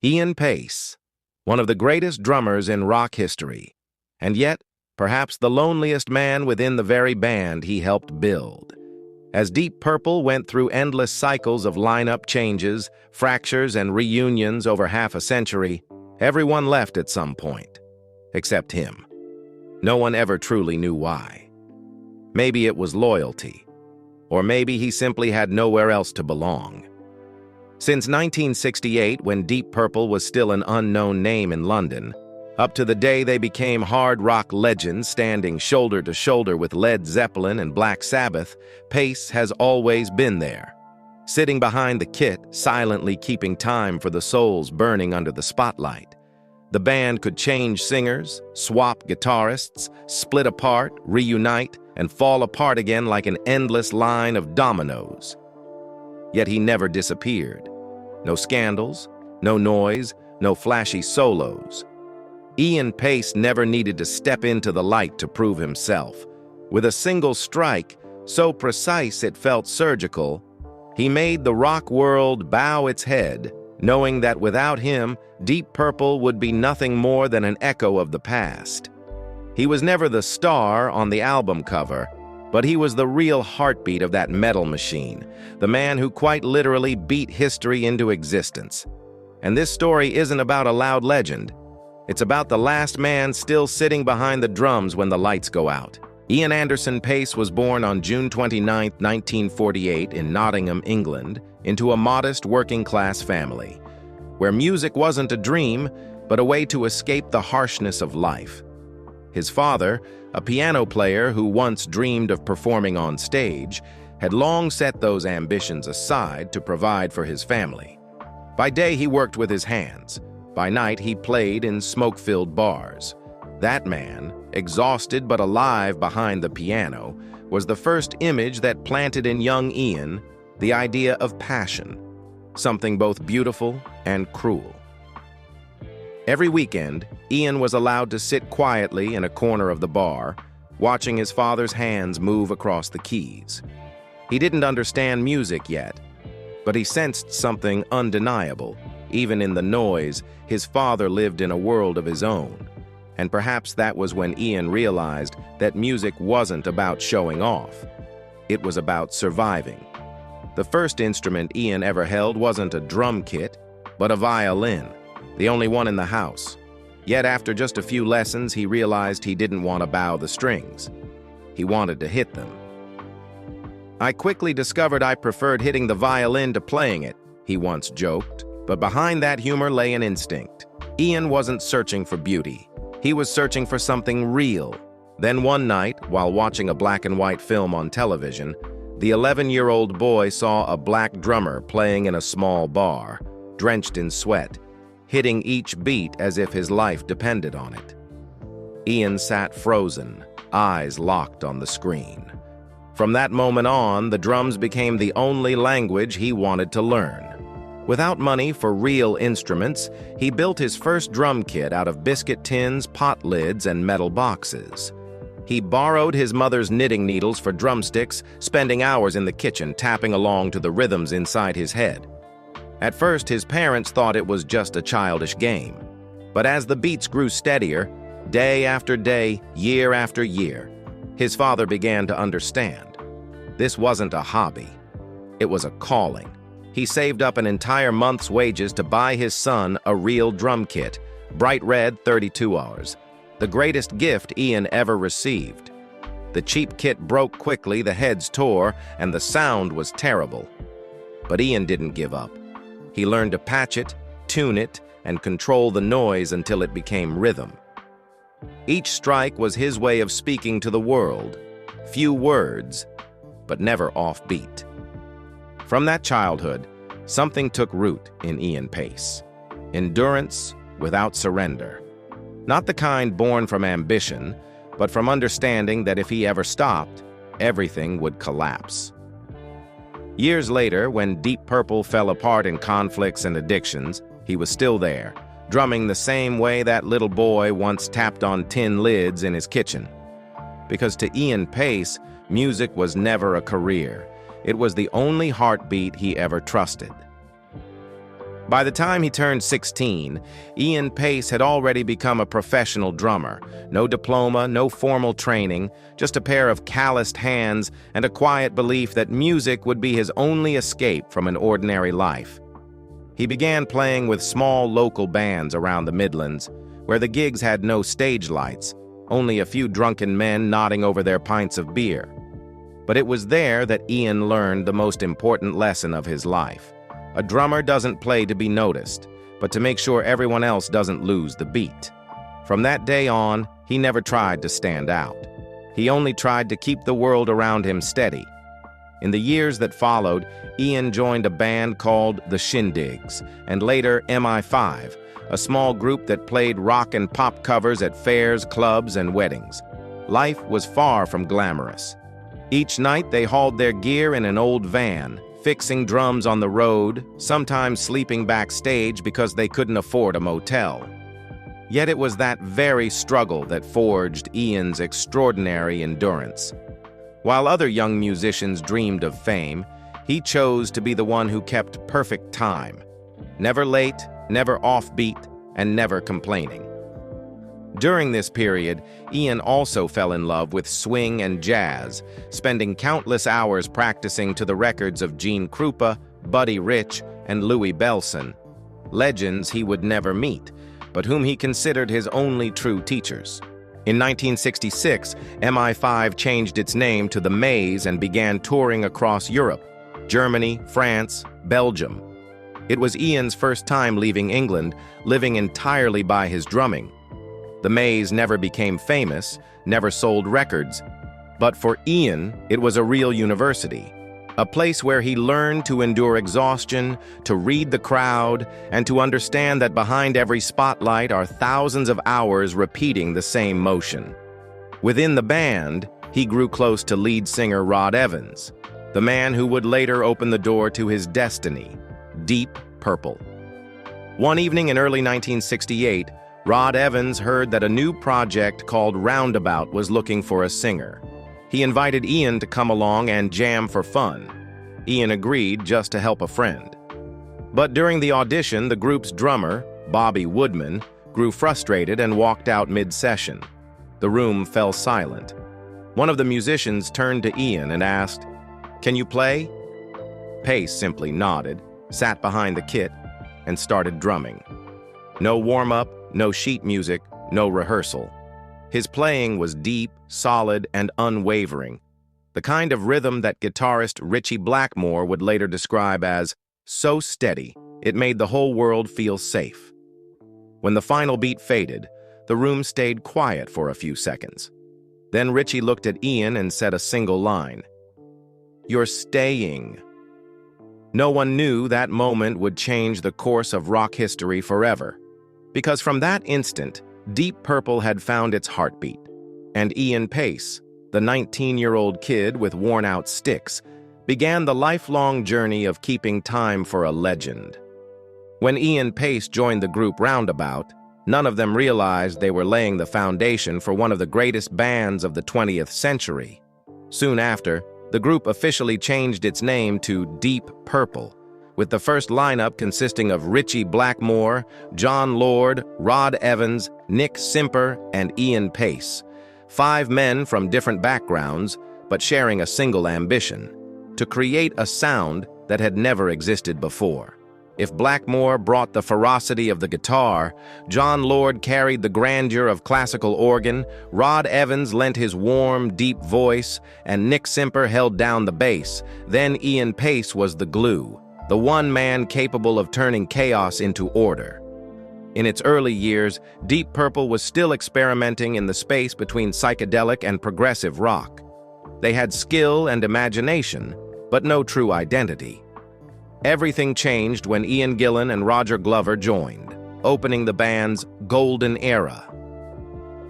Ian Paice, one of the greatest drummers in rock history, and yet perhaps the loneliest man within the very band he helped build. As Deep Purple went through endless cycles of lineup changes, fractures, and reunions over half a century, everyone left at some point, except him. No one ever truly knew why. Maybe it was loyalty, or maybe he simply had nowhere else to belong. Since 1968, when Deep Purple was still an unknown name in London, up to the day they became hard rock legends standing shoulder to shoulder with Led Zeppelin and Black Sabbath, Paice has always been there, sitting behind the kit, silently keeping time for the souls burning under the spotlight. The band could change singers, swap guitarists, split apart, reunite, and fall apart again like an endless line of dominoes. Yet he never disappeared. No scandals, no noise, no flashy solos. Ian Paice never needed to step into the light to prove himself. With a single strike, so precise it felt surgical, he made the rock world bow its head, knowing that without him, Deep Purple would be nothing more than an echo of the past. He was never the star on the album cover, but he was the real heartbeat of that metal machine, the man who quite literally beat history into existence. And this story isn't about a loud legend. It's about the last man still sitting behind the drums when the lights go out. Ian Anderson Paice was born on June 29, 1948 in Nottingham, England, into a modest working-class family, where music wasn't a dream, but a way to escape the harshness of life. His father, a piano player who once dreamed of performing on stage, had long set those ambitions aside to provide for his family. By day, he worked with his hands. By night, he played in smoke-filled bars. That man, exhausted but alive behind the piano, was the first image that planted in young Ian the idea of passion, something both beautiful and cruel. Every weekend, Ian was allowed to sit quietly in a corner of the bar, watching his father's hands move across the keys. He didn't understand music yet, but he sensed something undeniable. Even in the noise, his father lived in a world of his own. And perhaps that was when Ian realized that music wasn't about showing off. It was about surviving. The first instrument Ian ever held wasn't a drum kit, but a violin, the only one in the house. Yet after just a few lessons, he realized he didn't want to bow the strings. He wanted to hit them. "I quickly discovered I preferred hitting the violin to playing it," he once joked. But behind that humor lay an instinct. Ian wasn't searching for beauty. He was searching for something real. Then one night, while watching a black and white film on television, the 11-year-old boy saw a black drummer playing in a small bar, drenched in sweat, hitting each beat as if his life depended on it. Ian sat frozen, eyes locked on the screen. From that moment on, the drums became the only language he wanted to learn. Without money for real instruments, he built his first drum kit out of biscuit tins, pot lids, and metal boxes. He borrowed his mother's knitting needles for drumsticks, spending hours in the kitchen tapping along to the rhythms inside his head. At first, his parents thought it was just a childish game. But as the beats grew steadier, day after day, year after year, his father began to understand. This wasn't a hobby. It was a calling. He saved up an entire month's wages to buy his son a real drum kit, bright red 32Rs, the greatest gift Ian ever received. The cheap kit broke quickly, the heads tore, and the sound was terrible. But Ian didn't give up. He learned to patch it, tune it, and control the noise until it became rhythm. Each strike was his way of speaking to the world. Few words, but never offbeat. From that childhood, something took root in Ian Paice. Endurance without surrender. Not the kind born from ambition, but from understanding that if he ever stopped, everything would collapse. Years later, when Deep Purple fell apart in conflicts and addictions, he was still there, drumming the same way that little boy once tapped on tin lids in his kitchen. Because to Ian Paice, music was never a career. It was the only heartbeat he ever trusted. By the time he turned 16, Ian Paice had already become a professional drummer. No diploma, no formal training, just a pair of calloused hands and a quiet belief that music would be his only escape from an ordinary life. He began playing with small local bands around the Midlands, where the gigs had no stage lights, only a few drunken men nodding over their pints of beer. But it was there that Ian learned the most important lesson of his life. A drummer doesn't play to be noticed, but to make sure everyone else doesn't lose the beat. From that day on, he never tried to stand out. He only tried to keep the world around him steady. In the years that followed, Ian joined a band called the Shindigs, and later MI5, a small group that played rock and pop covers at fairs, clubs, and weddings. Life was far from glamorous. Each night they hauled their gear in an old van, fixing drums on the road, sometimes sleeping backstage because they couldn't afford a motel. Yet it was that very struggle that forged Ian's extraordinary endurance. While other young musicians dreamed of fame, he chose to be the one who kept perfect time. Never late, never offbeat, and never complaining. During this period, Ian also fell in love with swing and jazz, spending countless hours practicing to the records of Gene Krupa, Buddy Rich, and Louis Bellson, legends he would never meet, but whom he considered his only true teachers. In 1966, MI5 changed its name to the Maze and began touring across Europe, Germany, France, Belgium. It was Ian's first time leaving England, living entirely by his drumming. The Maze never became famous, never sold records, but for Ian, it was a real university, a place where he learned to endure exhaustion, to read the crowd, and to understand that behind every spotlight are thousands of hours repeating the same motion. Within the band, he grew close to lead singer Rod Evans, the man who would later open the door to his destiny, Deep Purple. One evening in early 1968, Rod Evans heard that a new project called Roundabout was looking for a singer. He invited Ian to come along and jam for fun. Ian agreed just to help a friend. But during the audition, the group's drummer, Bobby Woodman, grew frustrated and walked out mid-session. The room fell silent. One of the musicians turned to Ian and asked, "Can you play?" Paice simply nodded, sat behind the kit, and started drumming. No warm-up, no sheet music, no rehearsal. His playing was deep, solid, and unwavering, the kind of rhythm that guitarist Ritchie Blackmore would later describe as so steady it made the whole world feel safe. When the final beat faded, the room stayed quiet for a few seconds. Then Ritchie looked at Ian and said a single line, "You're staying." No one knew that moment would change the course of rock history forever. Because from that instant, Deep Purple had found its heartbeat, and Ian Paice, the 19-year-old kid with worn-out sticks, began the lifelong journey of keeping time for a legend. When Ian Paice joined the group Roundabout, none of them realized they were laying the foundation for one of the greatest bands of the 20th century. Soon after, the group officially changed its name to Deep Purple, with the first lineup consisting of Ritchie Blackmore, John Lord, Rod Evans, Nick Simper, and Ian Paice. 5 men from different backgrounds, but sharing a single ambition: to create a sound that had never existed before. If Blackmore brought the ferocity of the guitar, John Lord carried the grandeur of classical organ, Rod Evans lent his warm, deep voice, and Nick Simper held down the bass, then Ian Paice was the glue, the one man capable of turning chaos into order. In its early years, Deep Purple was still experimenting in the space between psychedelic and progressive rock. They had skill and imagination, but no true identity. Everything changed when Ian Gillan and Roger Glover joined, opening the band's golden era.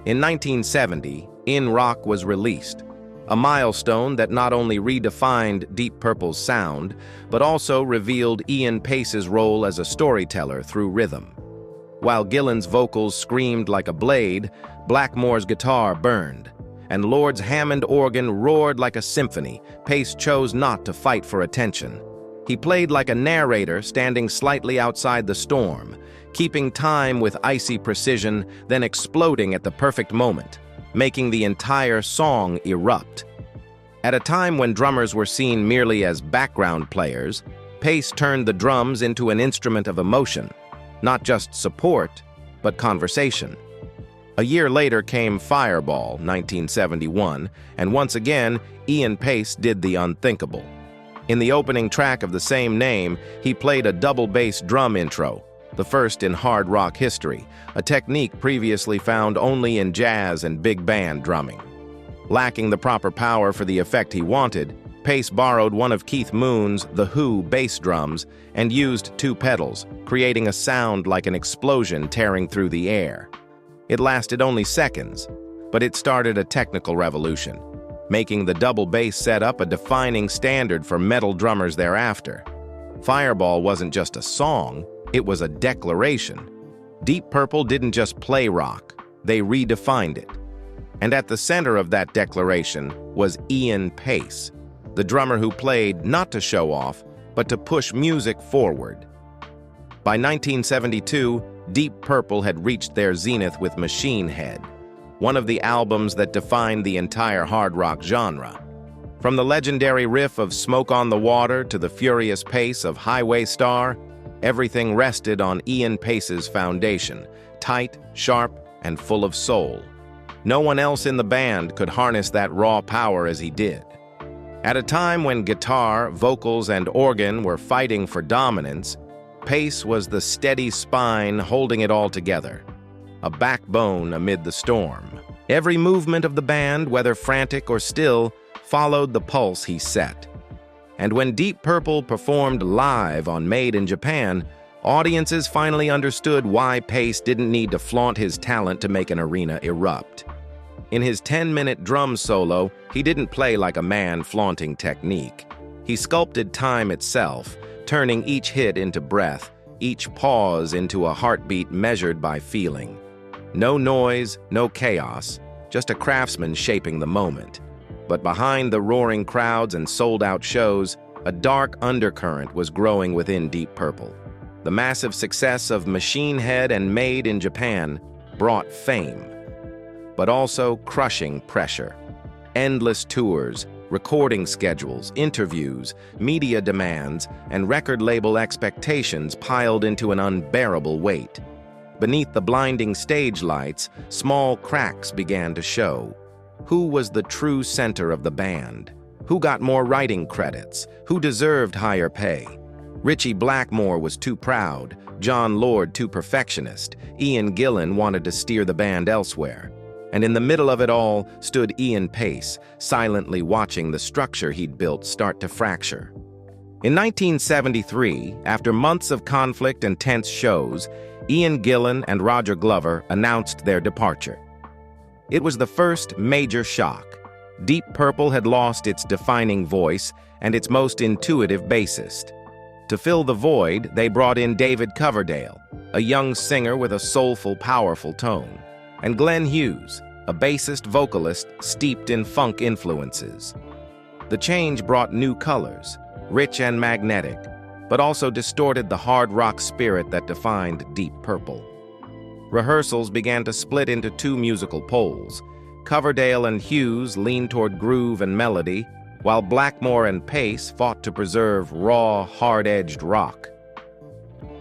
In 1970, In Rock was released, a milestone that not only redefined Deep Purple's sound, but also revealed Ian Paice's role as a storyteller through rhythm. While Gillan's vocals screamed like a blade, Blackmore's guitar burned, and Lord's Hammond organ roared like a symphony. Paice chose not to fight for attention. He played like a narrator standing slightly outside the storm, keeping time with icy precision, then exploding at the perfect moment, making the entire song erupt. At a time when drummers were seen merely as background players, Paice turned the drums into an instrument of emotion, not just support, but conversation. A year later came Fireball, 1971, and once again, Ian Paice did the unthinkable. In the opening track of the same name, he played a double bass drum intro, the first in hard rock history, a technique previously found only in jazz and big band drumming. Lacking the proper power for the effect he wanted, Paice borrowed one of Keith Moon's The Who bass drums and used two pedals, creating a sound like an explosion tearing through the air. It lasted only seconds, but it started a technical revolution, making the double bass setup a defining standard for metal drummers thereafter. Fireball wasn't just a song, it was a declaration. Deep Purple didn't just play rock, they redefined it. And at the center of that declaration was Ian Paice, the drummer who played not to show off, but to push music forward. By 1972, Deep Purple had reached their zenith with Machine Head, one of the albums that defined the entire hard rock genre. From the legendary riff of Smoke on the Water to the furious pace of Highway Star, everything rested on Ian Paice's foundation, tight, sharp, and full of soul. No one else in the band could harness that raw power as he did. At a time when guitar, vocals, and organ were fighting for dominance, Paice was the steady spine holding it all together, a backbone amid the storm. Every movement of the band, whether frantic or still, followed the pulse he set. And when Deep Purple performed live on Made in Japan, audiences finally understood why Paice didn't need to flaunt his talent to make an arena erupt. In his 10-minute drum solo, he didn't play like a man flaunting technique. He sculpted time itself, turning each hit into breath, each pause into a heartbeat measured by feeling. No noise, no chaos, just a craftsman shaping the moment. But behind the roaring crowds and sold-out shows, a dark undercurrent was growing within Deep Purple. The massive success of Machine Head and Made in Japan brought fame, but also crushing pressure. Endless tours, recording schedules, interviews, media demands, and record label expectations piled into an unbearable weight. Beneath the blinding stage lights, small cracks began to show. Who was the true center of the band? Who got more writing credits? Who deserved higher pay? Ritchie Blackmore was too proud, John Lord too perfectionist, Ian Gillan wanted to steer the band elsewhere. And in the middle of it all stood Ian Paice, silently watching the structure he'd built start to fracture. In 1973, after months of conflict and tense shows, Ian Gillan and Roger Glover announced their departure. It was the first major shock. Deep Purple had lost its defining voice and its most intuitive bassist. To fill the void, they brought in David Coverdale, a young singer with a soulful, powerful tone, and Glenn Hughes, a bassist vocalist steeped in funk influences. The change brought new colors, rich and magnetic, but also distorted the hard rock spirit that defined Deep Purple. Rehearsals began to split into two musical poles. Coverdale and Hughes leaned toward groove and melody, while Blackmore and Paice fought to preserve raw, hard-edged rock.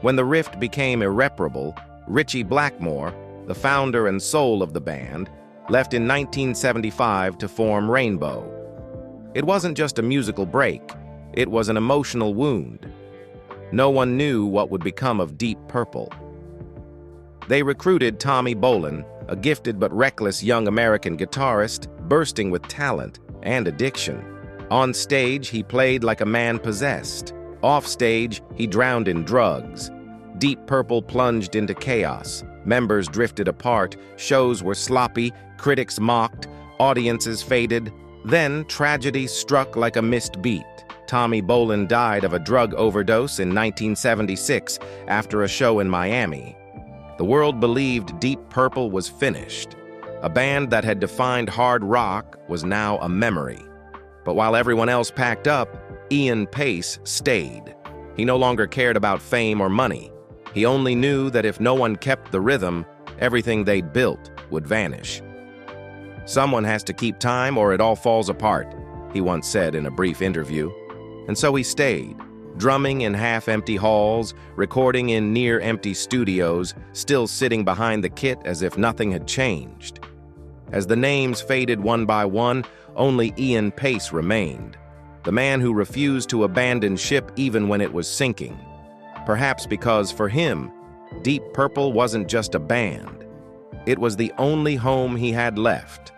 When the rift became irreparable, Ritchie Blackmore, the founder and soul of the band, left in 1975 to form Rainbow. It wasn't just a musical break, it was an emotional wound. No one knew what would become of Deep Purple. They recruited Tommy Bolin, a gifted but reckless young American guitarist, bursting with talent and addiction. On stage, he played like a man possessed. Off stage, he drowned in drugs. Deep Purple plunged into chaos. Members drifted apart, shows were sloppy, critics mocked, audiences faded. Then tragedy struck like a missed beat. Tommy Bolin died of a drug overdose in 1976 after a show in Miami. The world believed Deep Purple was finished. A band that had defined hard rock was now a memory. But while everyone else packed up, Ian Paice stayed. He no longer cared about fame or money. He only knew that if no one kept the rhythm, everything they'd built would vanish. "Someone has to keep time or it all falls apart," he once said in a brief interview. And so he stayed, drumming in half-empty halls, recording in near-empty studios, still sitting behind the kit as if nothing had changed. As the names faded one by one, only Ian Paice remained, the man who refused to abandon ship even when it was sinking. Perhaps because, for him, Deep Purple wasn't just a band. It was the only home he had left.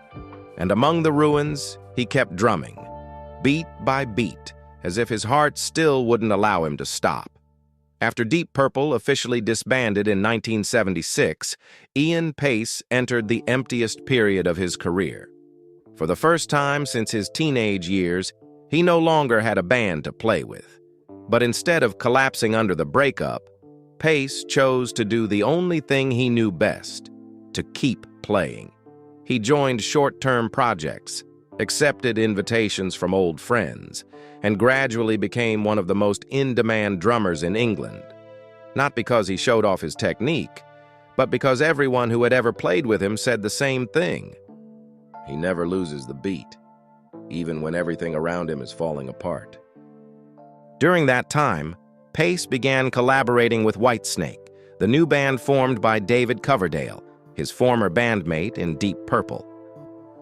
And among the ruins, he kept drumming, beat by beat, as if his heart still wouldn't allow him to stop. After Deep Purple officially disbanded in 1976, Ian Paice entered the emptiest period of his career. For the first time since his teenage years, he no longer had a band to play with. But instead of collapsing under the breakup, Paice chose to do the only thing he knew best: to keep playing. He joined short-term projects, accepted invitations from old friends, and gradually became one of the most in-demand drummers in England. Not because he showed off his technique, but because everyone who had ever played with him said the same thing. He never loses the beat, even when everything around him is falling apart. During that time, Paice began collaborating with Whitesnake, the new band formed by David Coverdale, his former bandmate in Deep Purple.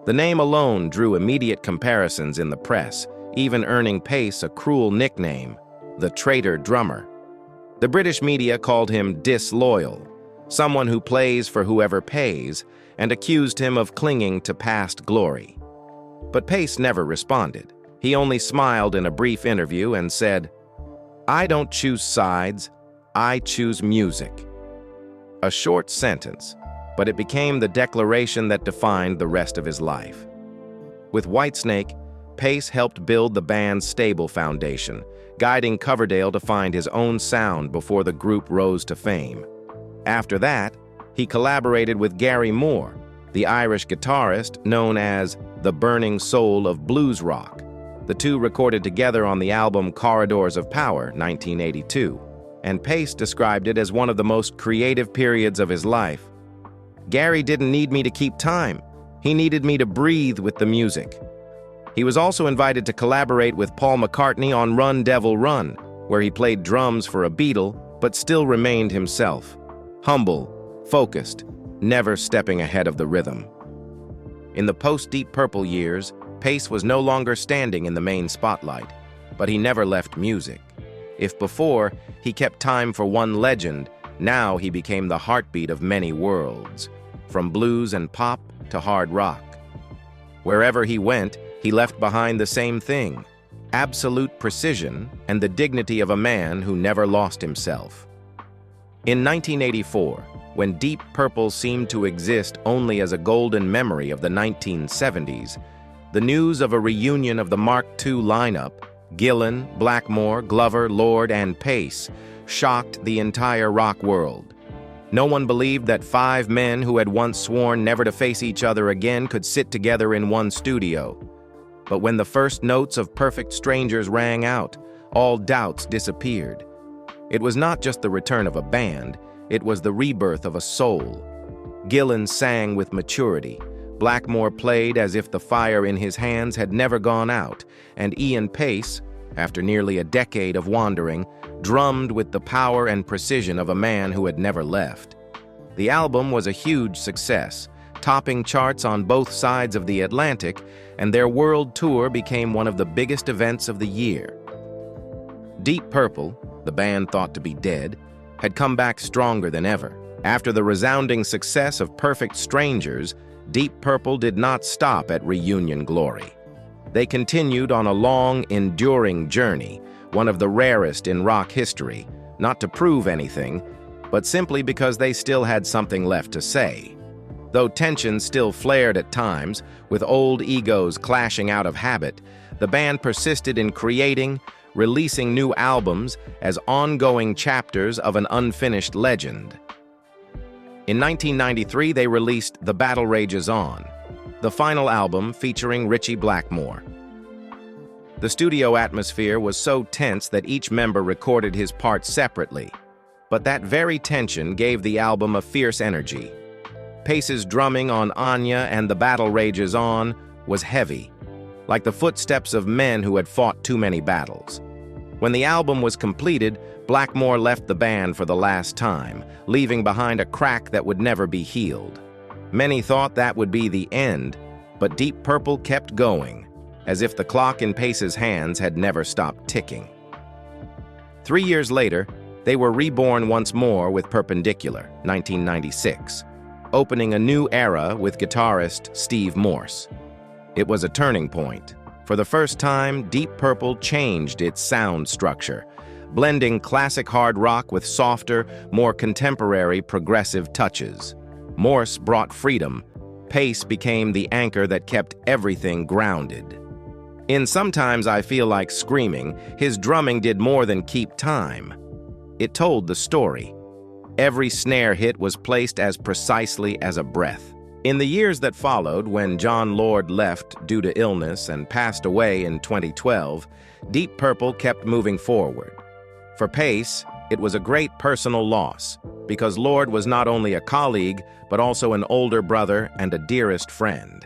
The name alone drew immediate comparisons in the press, even earning Paice a cruel nickname, the traitor drummer. The British media called him disloyal, someone who plays for whoever pays, and accused him of clinging to past glory. But Paice never responded. He only smiled in a brief interview and said, "I don't choose sides, I choose music." A short sentence, but it became the declaration that defined the rest of his life. With Whitesnake, Paice helped build the band's stable foundation, guiding Coverdale to find his own sound before the group rose to fame. After that, he collaborated with Gary Moore, the Irish guitarist known as the burning soul of blues rock. The two recorded together on the album Corridors of Power, 1982, and Paice described it as one of the most creative periods of his life. "Gary didn't need me to keep time. He needed me to breathe with the music." He was also invited to collaborate with Paul McCartney on Run Devil Run, where he played drums for a Beatle, but still remained himself. Humble, focused, never stepping ahead of the rhythm. In the post-Deep Purple years, Paice was no longer standing in the main spotlight, but he never left music. If before, he kept time for one legend, now he became the heartbeat of many worlds, from blues and pop to hard rock. Wherever he went, he left behind the same thing: absolute precision and the dignity of a man who never lost himself. In 1984, when Deep Purple seemed to exist only as a golden memory of the 1970s, the news of a reunion of the Mark II lineup, Gillan, Blackmore, Glover, Lord, and Paice, shocked the entire rock world. No one believed that five men who had once sworn never to face each other again could sit together in one studio. But when the first notes of Perfect Strangers rang out, all doubts disappeared. It was not just the return of a band, it was the rebirth of a soul. Gillan sang with maturity, Blackmore played as if the fire in his hands had never gone out, and Ian Paice, after nearly a decade of wandering, drummed with the power and precision of a man who had never left. The album was a huge success, topping charts on both sides of the Atlantic, and their world tour became one of the biggest events of the year. Deep Purple, the band thought to be dead, had come back stronger than ever. After the resounding success of Perfect Strangers, Deep Purple did not stop at reunion glory. They continued on a long, enduring journey, one of the rarest in rock history, not to prove anything, but simply because they still had something left to say. Though tensions still flared at times, with old egos clashing out of habit, the band persisted in creating, releasing new albums as ongoing chapters of an unfinished legend. In 1993, they released The Battle Rages On, the final album featuring Ritchie Blackmore. The studio atmosphere was so tense that each member recorded his part separately. But that very tension gave the album a fierce energy. Paice's drumming on Anya and The Battle Rages On was heavy, like the footsteps of men who had fought too many battles. When the album was completed, Blackmore left the band for the last time, leaving behind a crack that would never be healed. Many thought that would be the end, but Deep Purple kept going, as if the clock in Paice's hands had never stopped ticking. 3 years later, they were reborn once more with Perpendicular, 1996, opening a new era with guitarist Steve Morse. It was a turning point. For the first time, Deep Purple changed its sound structure, blending classic hard rock with softer, more contemporary progressive touches. Morse brought freedom. Paice became the anchor that kept everything grounded. In Sometimes I Feel Like Screaming, his drumming did more than keep time. It told the story. Every snare hit was placed as precisely as a breath. In the years that followed, when John Lord left due to illness and passed away in 2012, Deep Purple kept moving forward. For Paice, it was a great personal loss, because Lord was not only a colleague, but also an older brother and a dearest friend.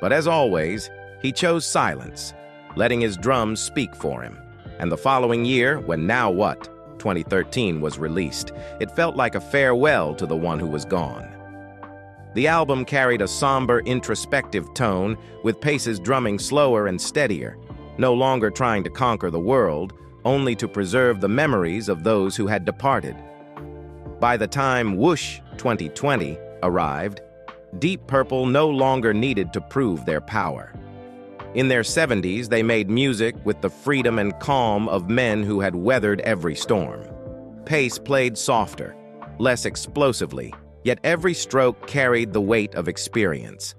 But as always, he chose silence, letting his drums speak for him. And the following year, when Now What? 2013 was released, it felt like a farewell to the one who was gone. The album carried a somber, introspective tone, with Paice's drumming slower and steadier, no longer trying to conquer the world, only to preserve the memories of those who had departed. By the time Whoosh 2020 arrived, Deep Purple no longer needed to prove their power. In their 70s, they made music with the freedom and calm of men who had weathered every storm. Paice played softer, less explosively, yet every stroke carried the weight of experience.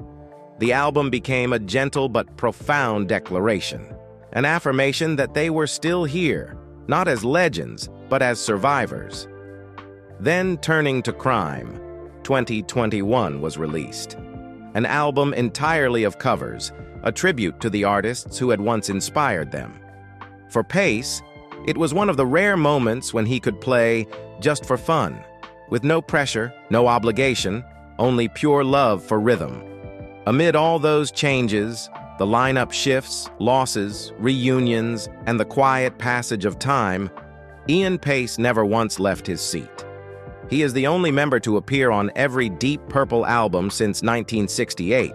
The album became a gentle but profound declaration, an affirmation that they were still here, not as legends, but as survivors. Then Turning to Crime, 2021 was released. An album entirely of covers, a tribute to the artists who had once inspired them. For Paice, it was one of the rare moments when he could play just for fun, with no pressure, no obligation, only pure love for rhythm. Amid all those changes, the lineup shifts, losses, reunions, and the quiet passage of time, Ian Paice never once left his seat. He is the only member to appear on every Deep Purple album since 1968,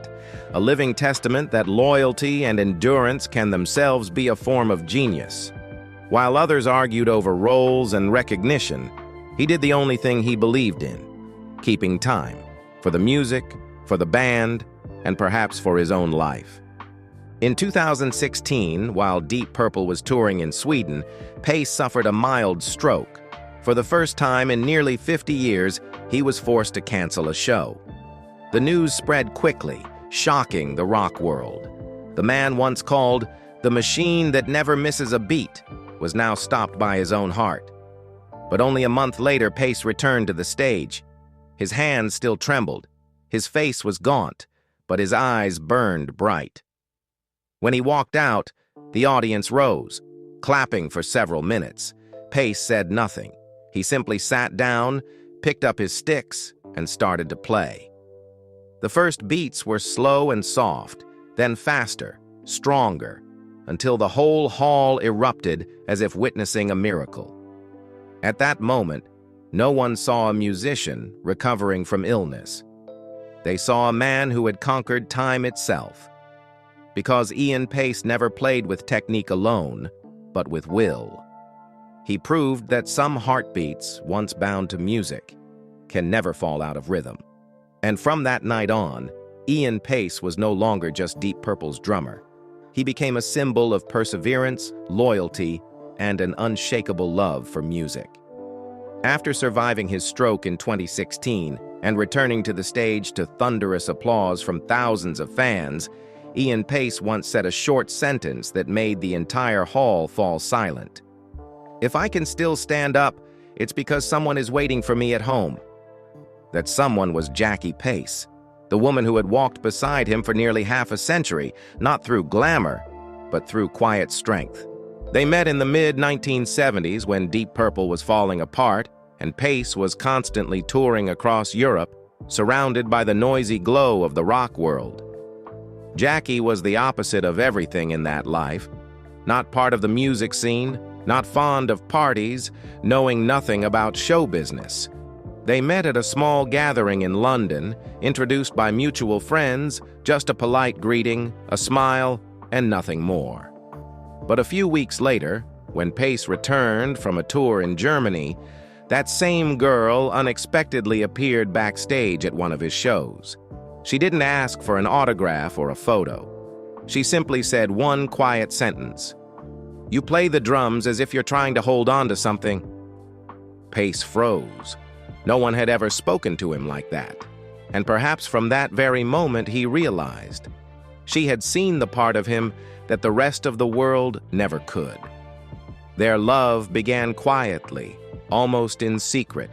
a living testament that loyalty and endurance can themselves be a form of genius. While others argued over roles and recognition, he did the only thing he believed in, keeping time, for the music, for the band, and perhaps for his own life. In 2016, while Deep Purple was touring in Sweden, Paice suffered a mild stroke. For the first time in nearly 50 years, he was forced to cancel a show. The news spread quickly, shocking the rock world. The man once called the machine that never misses a beat was now stopped by his own heart. But only a month later, Paice returned to the stage. His hands still trembled. His face was gaunt, but his eyes burned bright. When he walked out, the audience rose, clapping for several minutes. Paice said nothing. He simply sat down, picked up his sticks, and started to play. The first beats were slow and soft, then faster, stronger, until the whole hall erupted as if witnessing a miracle. At that moment, no one saw a musician recovering from illness. They saw a man who had conquered time itself. Because Ian Paice never played with technique alone, but with will. He proved that some heartbeats, once bound to music, can never fall out of rhythm. And from that night on, Ian Paice was no longer just Deep Purple's drummer. He became a symbol of perseverance, loyalty, and an unshakable love for music. After surviving his stroke in 2016 and returning to the stage to thunderous applause from thousands of fans, Ian Paice once said a short sentence that made the entire hall fall silent. "If I can still stand up, it's because someone is waiting for me at home." That someone was Jackie Paice, the woman who had walked beside him for nearly half a century, not through glamour, but through quiet strength. They met in the mid-1970s when Deep Purple was falling apart and Paice was constantly touring across Europe, surrounded by the noisy glow of the rock world. Jackie was the opposite of everything in that life. Not part of the music scene, not fond of parties, knowing nothing about show business. They met at a small gathering in London, introduced by mutual friends, just a polite greeting, a smile, and nothing more. But a few weeks later, when Paice returned from a tour in Germany, that same girl unexpectedly appeared backstage at one of his shows. She didn't ask for an autograph or a photo. She simply said one quiet sentence. "You play the drums as if you're trying to hold on to something." Paice froze. No one had ever spoken to him like that. And perhaps from that very moment he realized. She had seen the part of him that the rest of the world never could. Their love began quietly, almost in secret.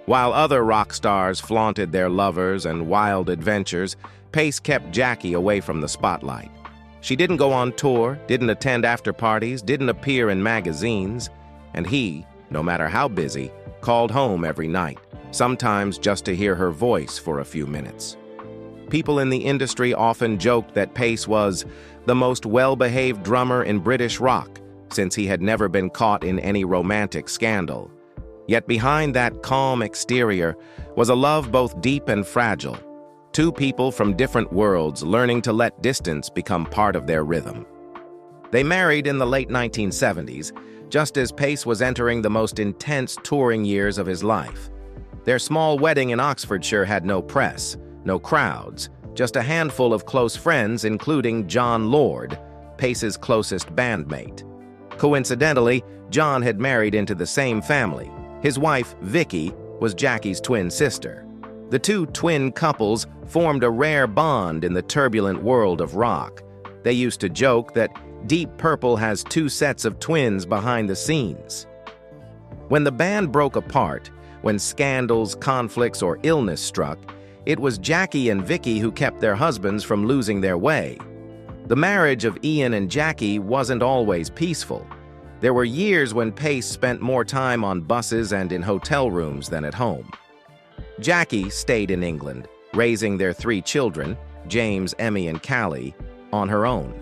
While other rock stars flaunted their lovers and wild adventures, Paice kept Jackie away from the spotlight. She didn't go on tour, didn't attend after parties, didn't appear in magazines, and he, no matter how busy, called home every night, sometimes just to hear her voice for a few minutes. People in the industry often joked that Paice was the most well-behaved drummer in British rock, since he had never been caught in any romantic scandal. Yet behind that calm exterior was a love both deep and fragile, two people from different worlds learning to let distance become part of their rhythm. They married in the late 1970s, just as Paice was entering the most intense touring years of his life. Their small wedding in Oxfordshire had no press, no crowds, just a handful of close friends, including John Lord, Paice's closest bandmate. Coincidentally, John had married into the same family. His wife, Vicky, was Jackie's twin sister. The two twin couples formed a rare bond in the turbulent world of rock. They used to joke that Deep Purple has two sets of twins behind the scenes. When the band broke apart, when scandals, conflicts, or illness struck, it was Jackie and Vicky who kept their husbands from losing their way. The marriage of Ian and Jackie wasn't always peaceful. There were years when Paice spent more time on buses and in hotel rooms than at home. Jackie stayed in England, raising their three children, James, Emmy, and Callie, on her own.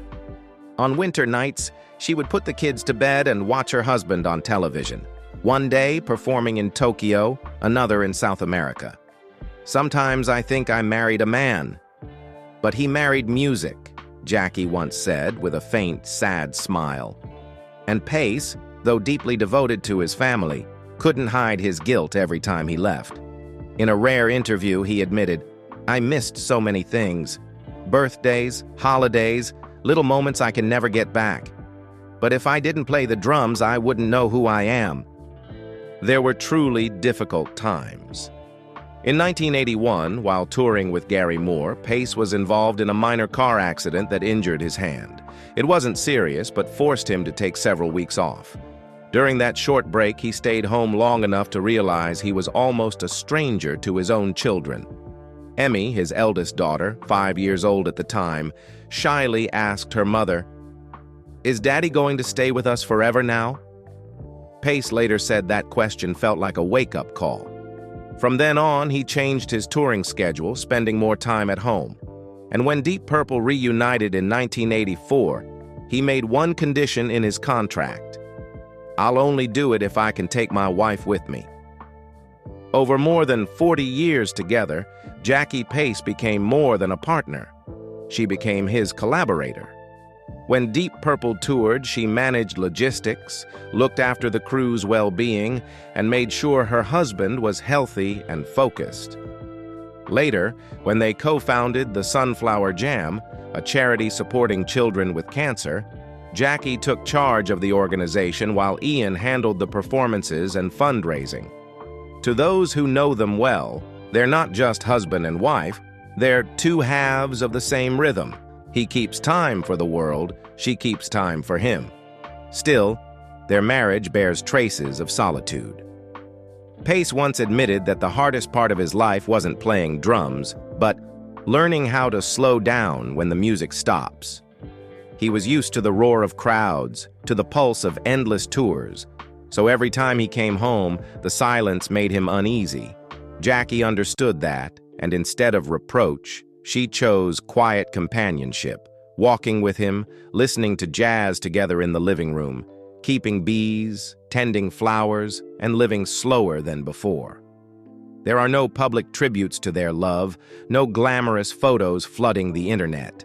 On winter nights, she would put the kids to bed and watch her husband on television, one day performing in Tokyo, another in South America. "Sometimes I think I married a man, but he married music," Jackie once said with a faint, sad smile. And Paice, though deeply devoted to his family, couldn't hide his guilt every time he left. In a rare interview, he admitted, "I missed so many things. Birthdays, holidays, little moments I can never get back. But if I didn't play the drums, I wouldn't know who I am." There were truly difficult times. In 1981, while touring with Gary Moore, Paice was involved in a minor car accident that injured his hand. It wasn't serious, but forced him to take several weeks off. During that short break, he stayed home long enough to realize he was almost a stranger to his own children. Emmy, his eldest daughter, 5 years old at the time, shyly asked her mother, "Is Daddy going to stay with us forever now?" Paice later said that question felt like a wake-up call. From then on, he changed his touring schedule, spending more time at home. And when Deep Purple reunited in 1984, he made one condition in his contract: "I'll only do it if I can take my wife with me." Over more than 40 years together, Jackie Paice became more than a partner. She became his collaborator. When Deep Purple toured, she managed logistics, looked after the crew's well-being, and made sure her husband was healthy and focused. Later, when they co-founded the Sunflower Jam, a charity supporting children with cancer, Jackie took charge of the organization while Ian handled the performances and fundraising. To those who know them well, they're not just husband and wife, they're two halves of the same rhythm. He keeps time for the world, she keeps time for him. Still, their marriage bears traces of solitude. Paice once admitted that the hardest part of his life wasn't playing drums, but learning how to slow down when the music stops. He was used to the roar of crowds, to the pulse of endless tours. So every time he came home, the silence made him uneasy. Jackie understood that, and instead of reproach, she chose quiet companionship, walking with him, listening to jazz together in the living room, keeping bees, tending flowers, and living slower than before. There are no public tributes to their love, no glamorous photos flooding the internet.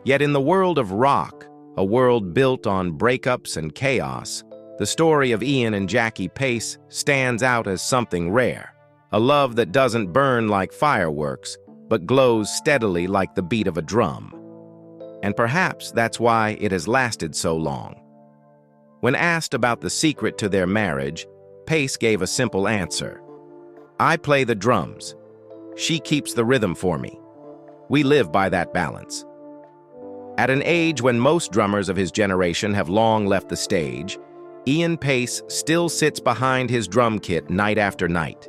Yet in the world of rock, a world built on breakups and chaos, the story of Ian and Jackie Paice stands out as something rare. A love that doesn't burn like fireworks, but glows steadily like the beat of a drum. And perhaps that's why it has lasted so long. When asked about the secret to their marriage, Paice gave a simple answer. "I play the drums. She keeps the rhythm for me. We live by that balance." At an age when most drummers of his generation have long left the stage, Ian Paice still sits behind his drum kit night after night,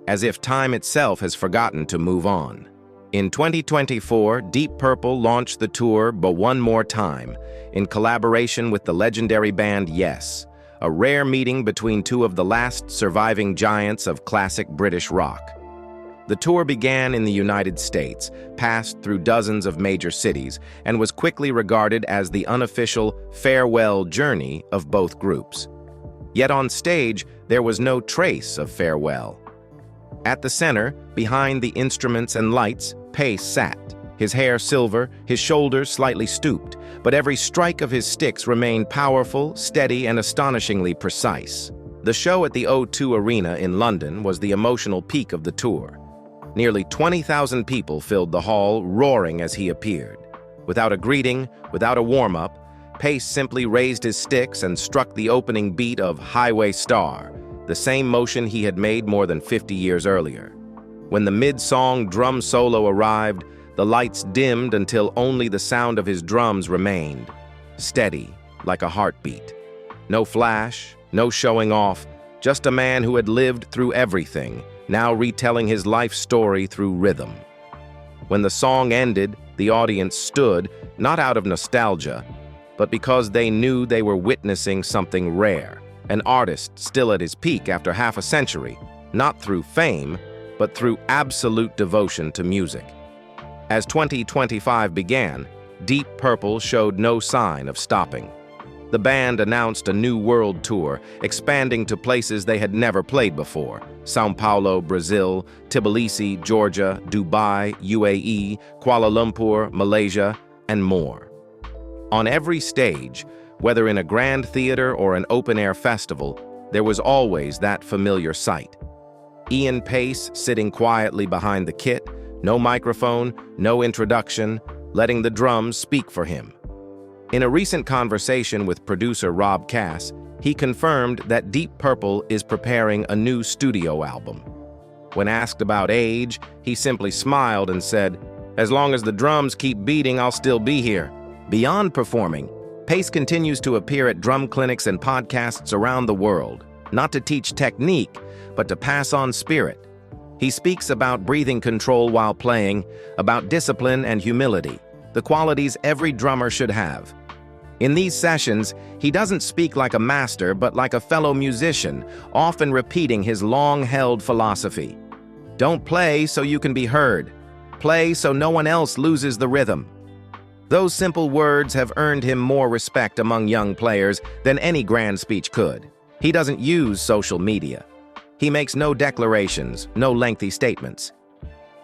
as if time itself has forgotten to move on. In 2024, Deep Purple launched the tour But One More Time in collaboration with the legendary band Yes, a rare meeting between two of the last surviving giants of classic British rock. The tour began in the United States, passed through dozens of major cities, and was quickly regarded as the unofficial farewell journey of both groups. Yet on stage, there was no trace of farewell. At the center, behind the instruments and lights, Paice sat, his hair silver, his shoulders slightly stooped, but every strike of his sticks remained powerful, steady, and astonishingly precise. The show at the O2 Arena in London was the emotional peak of the tour. Nearly 20,000 people filled the hall, roaring as he appeared. Without a greeting, without a warm-up, Paice simply raised his sticks and struck the opening beat of Highway Star, the same motion he had made more than 50 years earlier. When the mid-song drum solo arrived, the lights dimmed until only the sound of his drums remained, steady, like a heartbeat. No flash, no showing off, just a man who had lived through everything, now retelling his life story through rhythm. When the song ended, the audience stood, not out of nostalgia, but because they knew they were witnessing something rare, an artist still at his peak after half a century, not through fame, but through absolute devotion to music. As 2025 began, Deep Purple showed no sign of stopping. The band announced a new world tour, expanding to places they had never played before: São Paulo, Brazil, Tbilisi, Georgia, Dubai, UAE, Kuala Lumpur, Malaysia, and more. On every stage, whether in a grand theater or an open-air festival, there was always that familiar sight. Ian Paice sitting quietly behind the kit, no microphone, no introduction, letting the drums speak for him. In a recent conversation with producer Rob Cass, he confirmed that Deep Purple is preparing a new studio album. When asked about age, he simply smiled and said, "As long as the drums keep beating, I'll still be here." Beyond performing, Paice continues to appear at drum clinics and podcasts around the world, not to teach technique, but to pass on spirit. He speaks about breathing control while playing, about discipline and humility, the qualities every drummer should have. In these sessions, he doesn't speak like a master, but like a fellow musician, often repeating his long-held philosophy. Don't play so you can be heard. Play so no one else loses the rhythm. Those simple words have earned him more respect among young players than any grand speech could. He doesn't use social media. He makes no declarations, no lengthy statements.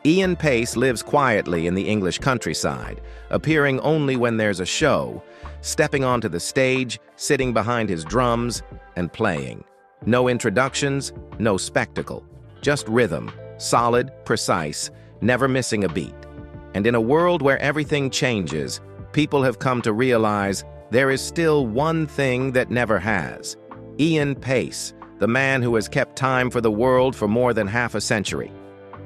Ian Paice lives quietly in the English countryside, appearing only when there's a show, stepping onto the stage, sitting behind his drums, and playing. No introductions, no spectacle, just rhythm, solid, precise, never missing a beat. And in a world where everything changes, people have come to realize there is still one thing that never has. Ian Paice, the man who has kept time for the world for more than half a century.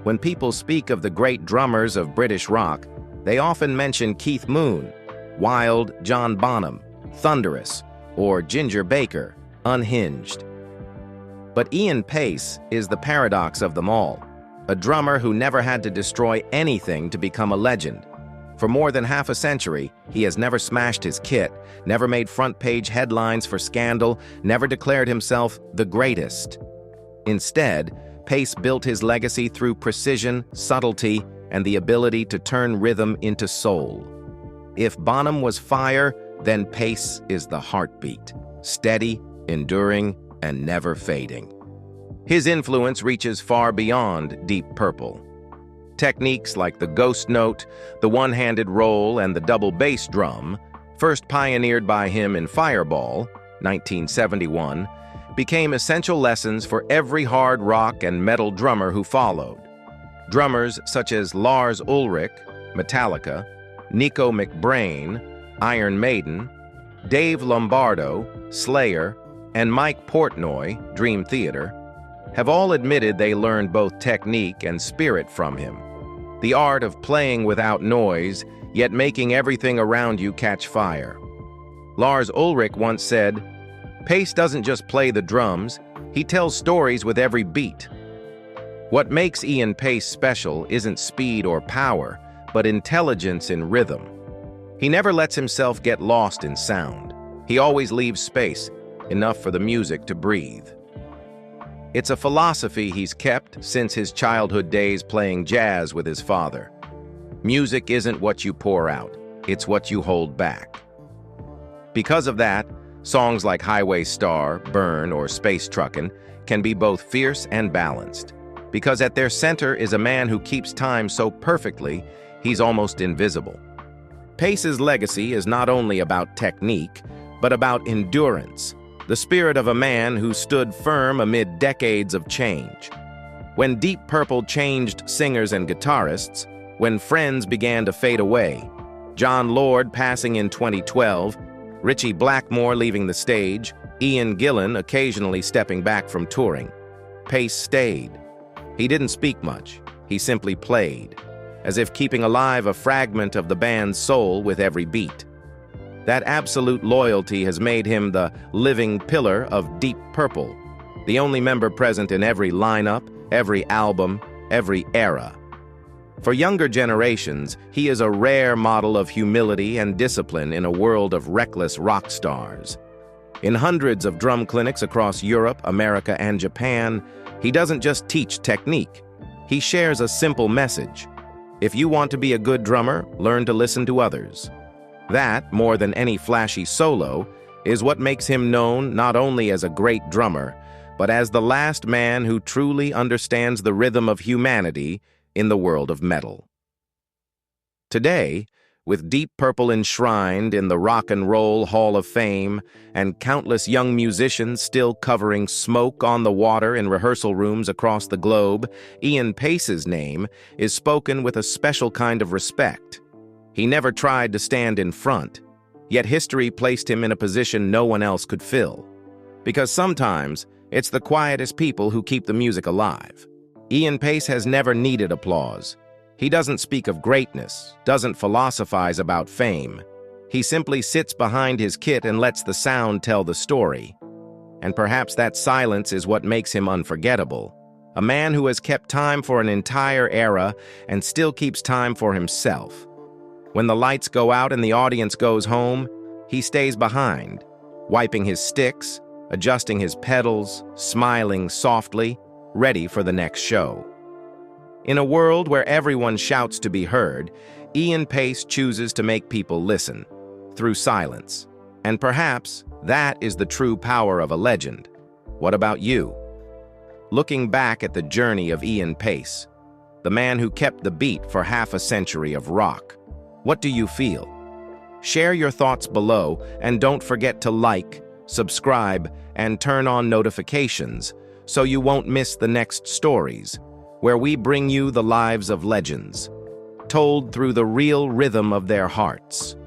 When people speak of the great drummers of British rock, they often mention Keith Moon, Wild John Bonham, Thunderous, or Ginger Baker, unhinged. But Ian Paice is the paradox of them all, a drummer who never had to destroy anything to become a legend. For more than half a century, he has never smashed his kit, never made front-page headlines for scandal, never declared himself the greatest. Instead, Paice built his legacy through precision, subtlety, and the ability to turn rhythm into soul. If Bonham was fire, then Paice is the heartbeat, steady, enduring, and never fading. His influence reaches far beyond Deep Purple. Techniques like the ghost note, the one-handed roll, and the double bass drum, first pioneered by him in Fireball, 1971, became essential lessons for every hard rock and metal drummer who followed. Drummers such as Lars Ulrich, Metallica, Nico McBrain, Iron Maiden, Dave Lombardo, Slayer, and Mike Portnoy, Dream Theater, have all admitted they learned both technique and spirit from him. The art of playing without noise, yet making everything around you catch fire. Lars Ulrich once said, "Paice doesn't just play the drums, he tells stories with every beat." What makes Ian Paice special isn't speed or power, but intelligence in rhythm. He never lets himself get lost in sound. He always leaves space, enough for the music to breathe. It's a philosophy he's kept since his childhood days playing jazz with his father. Music isn't what you pour out, it's what you hold back. Because of that, songs like Highway Star, Burn, or Space Truckin' can be both fierce and balanced. Because at their center is a man who keeps time so perfectly, he's almost invisible. Paice's legacy is not only about technique, but about endurance, the spirit of a man who stood firm amid decades of change. When Deep Purple changed singers and guitarists, when friends began to fade away, John Lord passing in 2012, Ritchie Blackmore leaving the stage, Ian Gillan occasionally stepping back from touring, Paice stayed. He didn't speak much, he simply played, as if keeping alive a fragment of the band's soul with every beat. That absolute loyalty has made him the living pillar of Deep Purple, the only member present in every lineup, every album, every era. For younger generations, he is a rare model of humility and discipline in a world of reckless rock stars. In hundreds of drum clinics across Europe, America, and Japan, he doesn't just teach technique. He shares a simple message. If you want to be a good drummer, learn to listen to others. That, more than any flashy solo, is what makes him known not only as a great drummer, but as the last man who truly understands the rhythm of humanity in the world of metal. Today, with Deep Purple enshrined in the Rock and Roll Hall of Fame and countless young musicians still covering smoke on the water in rehearsal rooms across the globe, Ian Paice's name is spoken with a special kind of respect. He never tried to stand in front, yet history placed him in a position no one else could fill. Because sometimes, it's the quietest people who keep the music alive. Ian Paice has never needed applause. He doesn't speak of greatness, doesn't philosophize about fame. He simply sits behind his kit and lets the sound tell the story. And perhaps that silence is what makes him unforgettable. A man who has kept time for an entire era and still keeps time for himself. When the lights go out and the audience goes home, he stays behind, wiping his sticks, adjusting his pedals, smiling softly, ready for the next show. In a world where everyone shouts to be heard, Ian Paice chooses to make people listen, through silence. And perhaps that is the true power of a legend. What about you? Looking back at the journey of Ian Paice, the man who kept the beat for half a century of rock, what do you feel? Share your thoughts below, and don't forget to like, subscribe, and turn on notifications so you won't miss the next stories, where we bring you the lives of legends, told through the real rhythm of their hearts.